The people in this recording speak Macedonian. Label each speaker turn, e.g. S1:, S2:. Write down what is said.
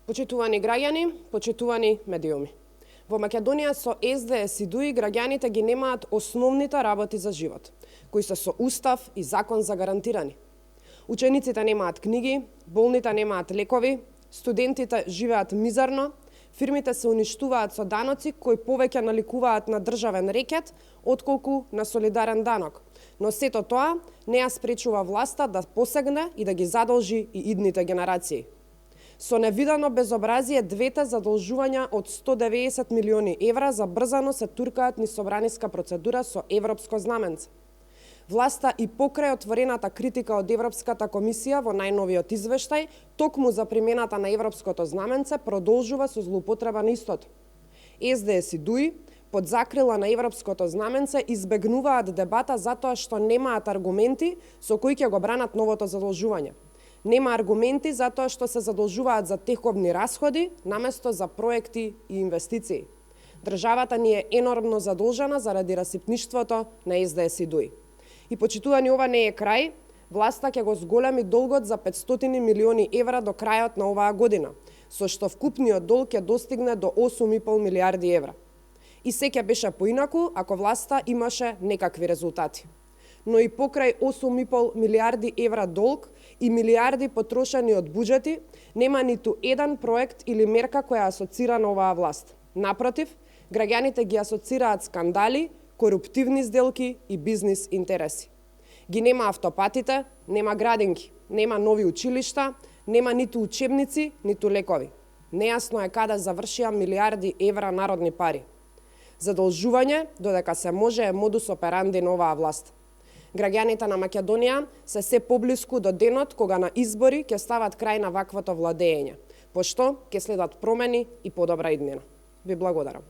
S1: Почитувани граѓани, почитувани медиуми. Во Македонија со СДС и ДУИ граѓаните ги немаат основните работи за живот, кои се со устав и закон загарантирани. Учениците немаат книги, болните немаат лекови, студентите живеат мизерно, фирмите се уништуваат со даноци кои повеќе наликуваат на државен рекет отколку на солидарен данок. Но сето тоа не ја спречува власта да посегне и да ги задолжи и идните генерации. Со невидено безобразие двете задолжувања од 190 милиони евра забрзано се туркаат низ собраниска процедура со европско знаменце. Власта и покрај отворената критика од Европската комисија во најновиот извештај, токму за примената на европското знаменце, продолжува со злоупотреба на истото. СДС и ДУИ, под закрила на европското знаменце, избегнуваат дебата затоа што немаат аргументи со кои ќе го бранат новото задолжување. Нема аргументи затоа што се задолжуваат за тековни расходи, наместо за проекти и инвестиции. Државата ни е енормно задолжена заради расипништвото на СДС и ДУИ. И почитувани, ова не е крај, власта ќе го зголеми долгот за 500 милиони евра до крајот на оваа година, со што вкупниот долг ќе достигне до 8,5 милиарди евра. И се ќе беше поинаку ако власта имаше некакви резултати. Но и покрај 8,5 милиарди евра долг и милиарди потрошени од буџети, нема ниту еден проект или мерка која асоцира на оваа власт. Напротив, граѓаните ги асоцираат скандали, коруптивни сделки и бизнис интереси. Ги нема автопатите, нема градинки, нема нови училишта, нема ниту учебници, ниту лекови. Нејасно е каде завршија милиарди евра народни пари. Задолжување, додека се може, е модус операнди на оваа власт. Граѓаните на Македонија се поблиску до денот кога на избори ќе стават крај на ваквото владење, пошто ќе следат промени и подобра иднина. Ви благодарам.